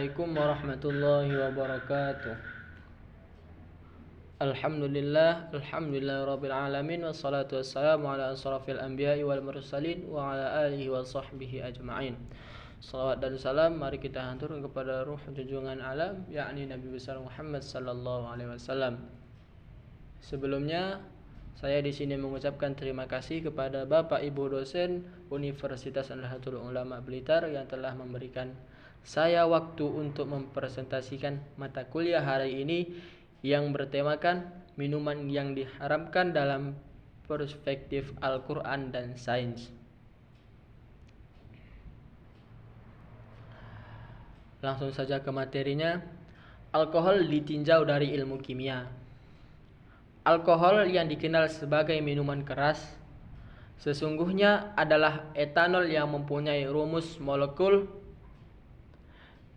Assalamualaikum warahmatullahi wabarakatuh. Alhamdulillah rabbil alamin, wassalatu wassalamu ala asrafil anbiya'i wal mursalin wa ala alihi wa sahbihi ajma'in. Salawat dan salam mari kita haturkan kepada ruh junjungan alam, yakni Nabi besar Muhammad sallallahu alaihi wasallam. Sebelumnya saya di sini mengucapkan terima kasih kepada Bapak Ibu dosen Universitas Nahdlatul Ulama Blitar yang telah memberikan saya waktu untuk mempresentasikan mata kuliah hari ini yang bertemakan minuman yang diharamkan dalam perspektif Al-Quran dan sains. Langsung saja ke materinya. Alkohol ditinjau dari ilmu kimia. Alkohol yang dikenal sebagai minuman keras sesungguhnya adalah etanol yang mempunyai rumus molekul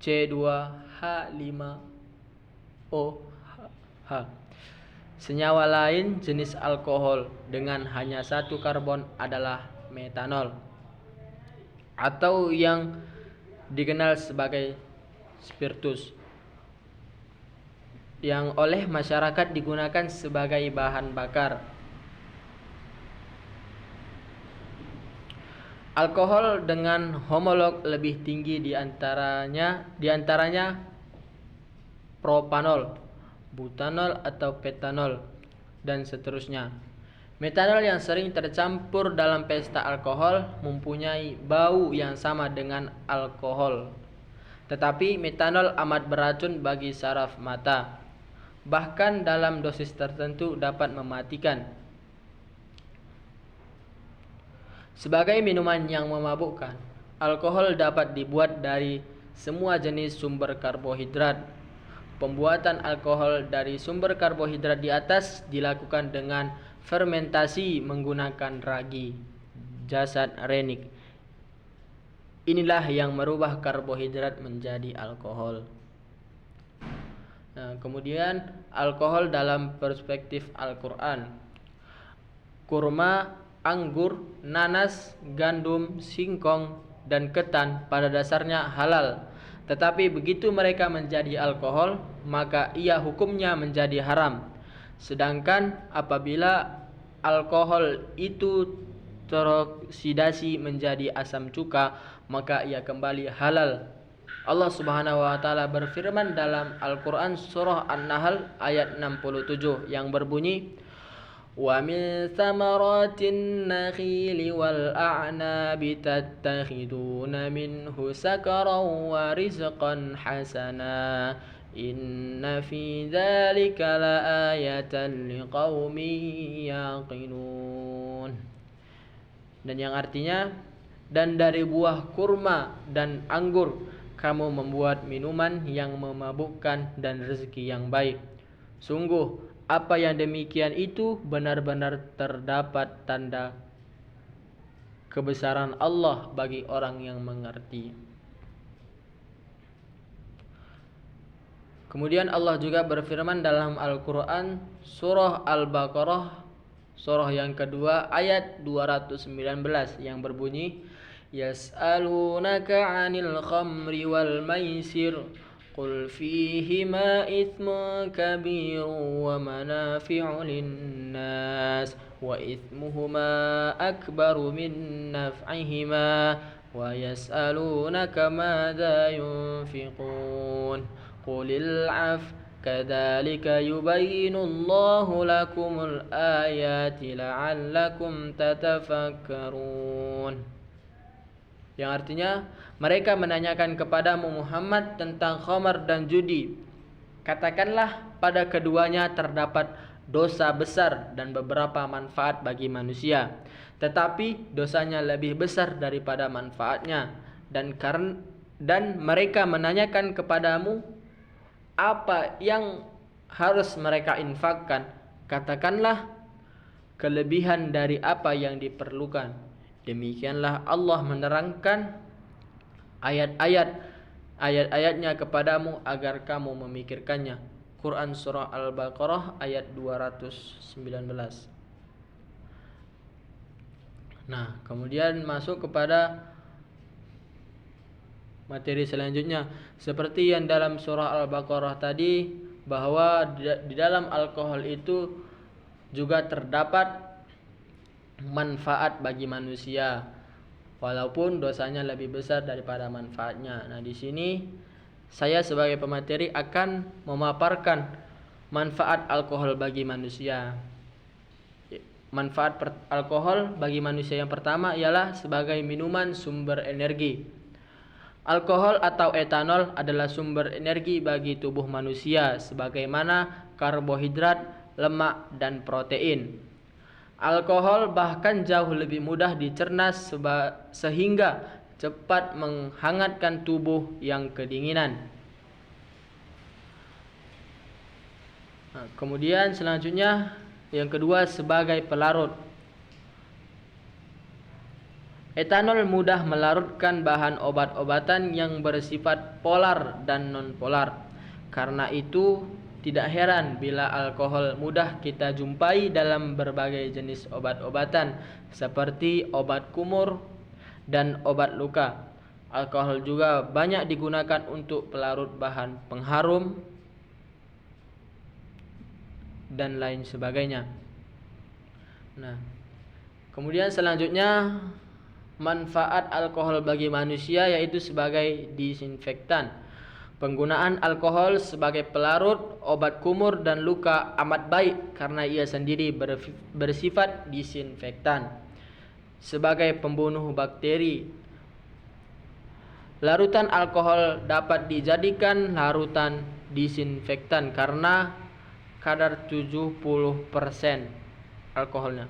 C2H5OH. Senyawa lain jenis alkohol dengan hanya satu karbon adalah metanol, atau yang dikenal sebagai spiritus, yang oleh masyarakat digunakan sebagai bahan bakar. Alkohol dengan homolog lebih tinggi diantaranya propanol, butanol atau petanol, dan seterusnya. Metanol yang sering tercampur dalam pesta alkohol mempunyai bau yang sama dengan alkohol, tetapi metanol amat beracun bagi saraf mata, bahkan dalam dosis tertentu dapat mematikan. Sebagai minuman yang memabukkan, alkohol dapat dibuat dari semua jenis sumber karbohidrat. Pembuatan alkohol dari sumber karbohidrat di atas dilakukan dengan fermentasi menggunakan ragi, jasad renik. Inilah yang merubah karbohidrat menjadi alkohol. Kemudian alkohol dalam perspektif Al-Quran. Kurma, anggur, nanas, gandum, singkong, dan ketan pada dasarnya halal. Tetapi begitu mereka menjadi alkohol, maka ia hukumnya menjadi haram. Sedangkan apabila alkohol itu teroksidasi menjadi asam cuka, maka ia kembali halal. Allah Subhanahu wa taala berfirman dalam Al-Qur'an surah An-Nahl ayat 67 yang berbunyi, وَمِن ثَمَرَاتِ النَّخِيلِ وَالْأَعْنَابِ تَتَّخِذُونَ مِنْهُ سَكَرًا وَرِزْقًا حَسَنًا إِنَّ فِي ذَلِكَ لَآيَةً لِقَوْمٍ يَعْقِلُونَ. Dan yang artinya, dan dari buah kurma dan anggur kamu membuat minuman yang memabukkan dan rezeki yang baik. Sungguh apa yang demikian itu benar-benar terdapat tanda kebesaran Allah bagi orang yang mengerti. Kemudian Allah juga berfirman dalam Al-Quran surah Al-Baqarah, surah yang kedua ayat 219 yang berbunyi, Yas'alunaka 'anil khamri wal maisir Qul fihima ithmun kabirun wa manafi'u linnas wa ithmuhuma akbaru min naf'ihima wa yas'alunaka madza yunfiqun Qulil 'af kadzalika yubayyinu Allahu lakumul ayati la'allakum tatafakkarun. Yang artinya, mereka menanyakan kepadamu Muhammad tentang khamar dan judi. Katakanlah, pada keduanya terdapat dosa besar dan beberapa manfaat bagi manusia, tetapi dosanya lebih besar daripada manfaatnya. Dan mereka menanyakan kepadamu apa yang harus mereka infakkan. Katakanlah, kelebihan dari apa yang diperlukan. Demikianlah Allah menerangkan ayat-ayatnya kepadamu agar kamu memikirkannya. Quran surah Al-Baqarah ayat 219. Nah, kemudian masuk kepada materi selanjutnya, seperti yang dalam surah Al-Baqarah tadi, bahwa di dalam alkohol itu juga terdapat manfaat bagi manusia, walaupun dosanya lebih besar daripada manfaatnya. Nah, di sini saya sebagai pemateri akan memaparkan manfaat alkohol bagi manusia. Manfaat alkohol bagi manusia yang pertama ialah sebagai minuman sumber energi. Alkohol atau etanol adalah sumber energi bagi tubuh manusia sebagaimana karbohidrat, lemak, dan protein. Alkohol bahkan jauh lebih mudah dicerna sehingga cepat menghangatkan tubuh yang kedinginan. Nah, kemudian selanjutnya yang kedua sebagai pelarut. Etanol mudah melarutkan bahan obat-obatan yang bersifat polar dan non-polar. Karena itu tidak heran bila alkohol mudah kita jumpai dalam berbagai jenis obat-obatan seperti obat kumur dan obat luka. Alkohol juga banyak digunakan untuk pelarut bahan pengharum dan lain sebagainya. Nah, kemudian selanjutnya manfaat alkohol bagi manusia yaitu sebagai disinfektan. Penggunaan alkohol sebagai pelarut obat kumur dan luka amat baik karena ia sendiri bersifat disinfektan. Sebagai pembunuh bakteri, larutan alkohol dapat dijadikan larutan disinfektan karena kadar 70% alkoholnya.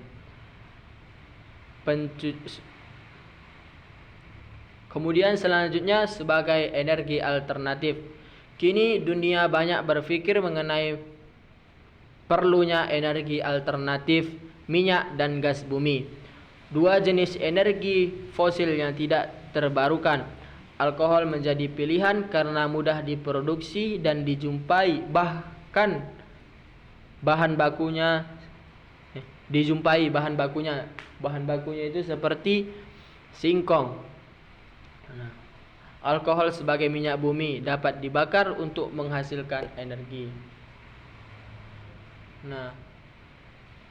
Kemudian selanjutnya sebagai energi alternatif. Kini dunia banyak berpikir mengenai perlunya energi alternatif minyak dan gas bumi. Dua jenis energi fosil yang tidak terbarukan. Alkohol menjadi pilihan karena mudah diproduksi dan dijumpai, bahkan bahan bakunya itu seperti singkong. Nah, alkohol sebagai minyak bumi dapat dibakar untuk menghasilkan energi. Nah,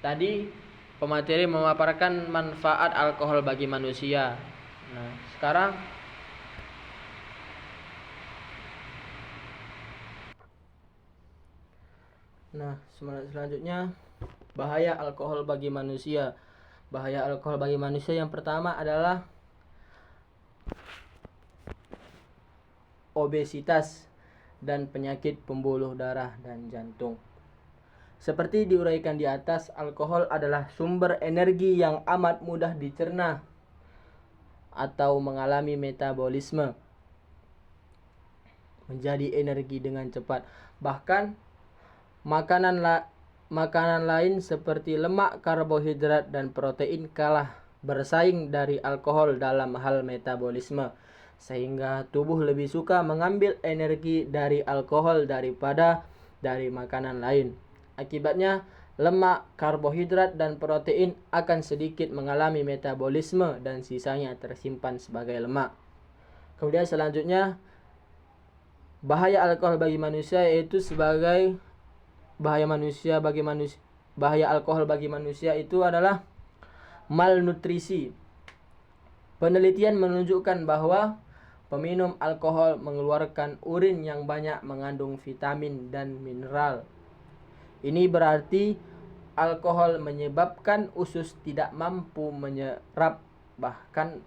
tadi pemateri memaparkan manfaat alkohol bagi manusia. Nah, sekarang selanjutnya bahaya alkohol bagi manusia. Bahaya alkohol bagi manusia yang pertama adalah obesitas dan penyakit pembuluh darah dan jantung. Seperti diuraikan di atas, alkohol adalah sumber energi yang amat mudah dicerna atau mengalami metabolisme menjadi energi dengan cepat. Bahkan makanan lain seperti lemak, karbohidrat, dan protein kalah bersaing dari alkohol dalam hal metabolisme, sehingga tubuh lebih suka mengambil energi dari alkohol daripada dari makanan lain. Akibatnya, lemak, karbohidrat, dan protein akan sedikit mengalami metabolisme dan sisanya tersimpan sebagai lemak. Kemudian selanjutnya, bahaya alkohol bagi manusia yaitu sebagai bahaya alkohol bagi manusia itu adalah malnutrisi. Penelitian menunjukkan bahwa peminum alkohol mengeluarkan urin yang banyak mengandung vitamin dan mineral. Ini berarti alkohol menyebabkan usus tidak mampu menyerap, bahkan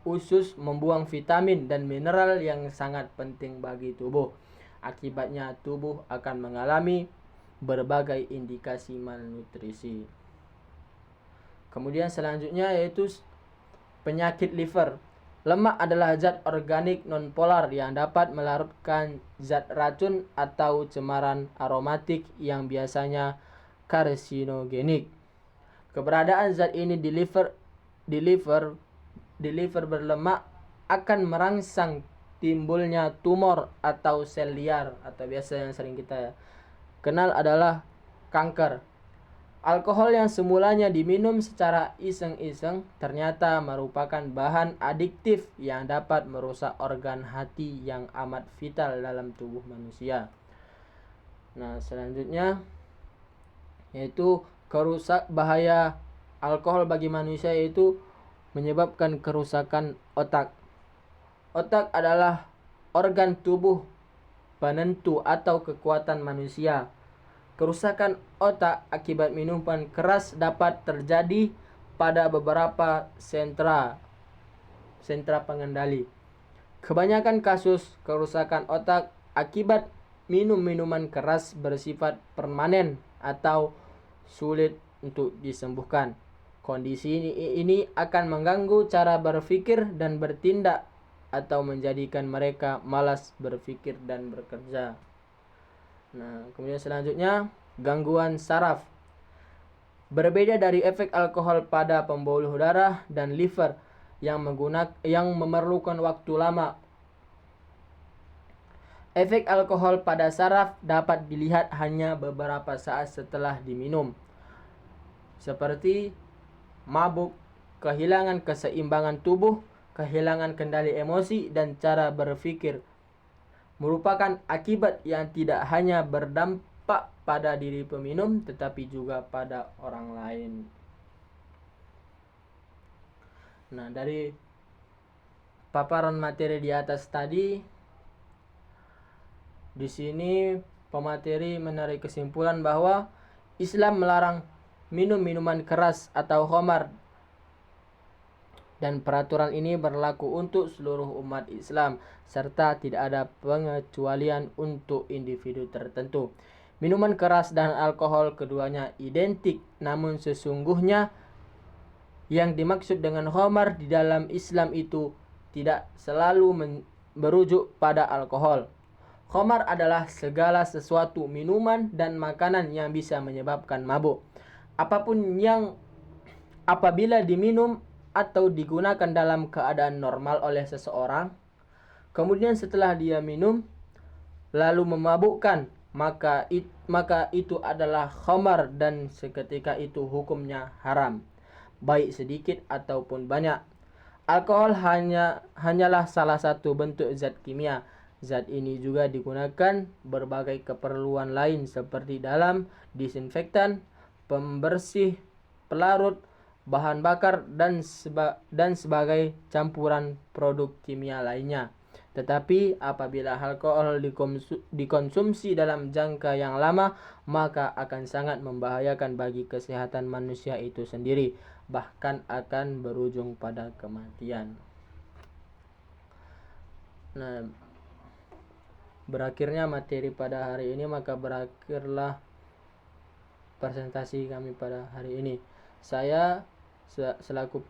usus membuang vitamin dan mineral yang sangat penting bagi tubuh. Akibatnya tubuh akan mengalami berbagai indikasi malnutrisi. Kemudian selanjutnya yaitu penyakit liver. Lemak adalah zat organik non-polar yang dapat melarutkan zat racun atau cemaran aromatik yang biasanya karsinogenik. Keberadaan zat ini di liver berlemak akan merangsang timbulnya tumor atau sel liar, atau biasa yang sering kita kenal adalah kanker. Alkohol yang semulanya diminum secara iseng-iseng ternyata merupakan bahan adiktif yang dapat merusak organ hati yang amat vital dalam tubuh manusia. Nah, selanjutnya yaitu bahaya alkohol bagi manusia, yaitu menyebabkan kerusakan otak. Otak adalah organ tubuh penentu atau kekuatan manusia. Kerusakan otak akibat minuman keras dapat terjadi pada beberapa sentra pengendali. Kebanyakan kasus kerusakan otak akibat minuman keras bersifat permanen atau sulit untuk disembuhkan. Kondisi ini akan mengganggu cara berpikir dan bertindak atau menjadikan mereka malas berpikir dan bekerja. Nah, kemudian selanjutnya, gangguan saraf. Berbeda dari efek alkohol pada pembuluh darah dan liver yang memerlukan waktu lama, efek alkohol pada saraf dapat dilihat hanya beberapa saat setelah diminum, seperti mabuk, kehilangan keseimbangan tubuh, kehilangan kendali emosi, dan cara berpikir. Merupakan akibat yang tidak hanya berdampak pada diri peminum tetapi juga pada orang lain. Nah, dari paparan materi di atas tadi, di sini pemateri menarik kesimpulan bahwa Islam melarang minum minuman keras atau khamar, dan peraturan ini berlaku untuk seluruh umat Islam serta tidak ada pengecualian untuk individu tertentu. Minuman keras dan alkohol keduanya identik, namun sesungguhnya yang dimaksud dengan khamar di dalam Islam itu tidak selalu merujuk pada alkohol. Khamar adalah segala sesuatu minuman dan makanan yang bisa menyebabkan mabuk. Apabila diminum atau digunakan dalam keadaan normal oleh seseorang, kemudian setelah dia minum lalu memabukkan, maka itu adalah khamar dan seketika itu hukumnya haram, baik sedikit ataupun banyak. Alkohol hanyalah salah satu bentuk zat kimia. Zat ini juga digunakan berbagai keperluan lain seperti dalam disinfektan, pembersih, pelarut, bahan bakar, dan sebagai campuran produk kimia lainnya. Tetapi apabila alkohol dikonsumsi dalam jangka yang lama, maka akan sangat membahayakan bagi kesehatan manusia itu sendiri, bahkan akan berujung pada kematian. Nah, berakhirnya materi pada hari ini, maka berakhirlah presentasi kami pada hari ini. Saya selaku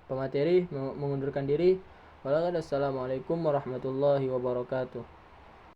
pemateri mengundurkan diri. Wassalamualaikum warahmatullahi wabarakatuh.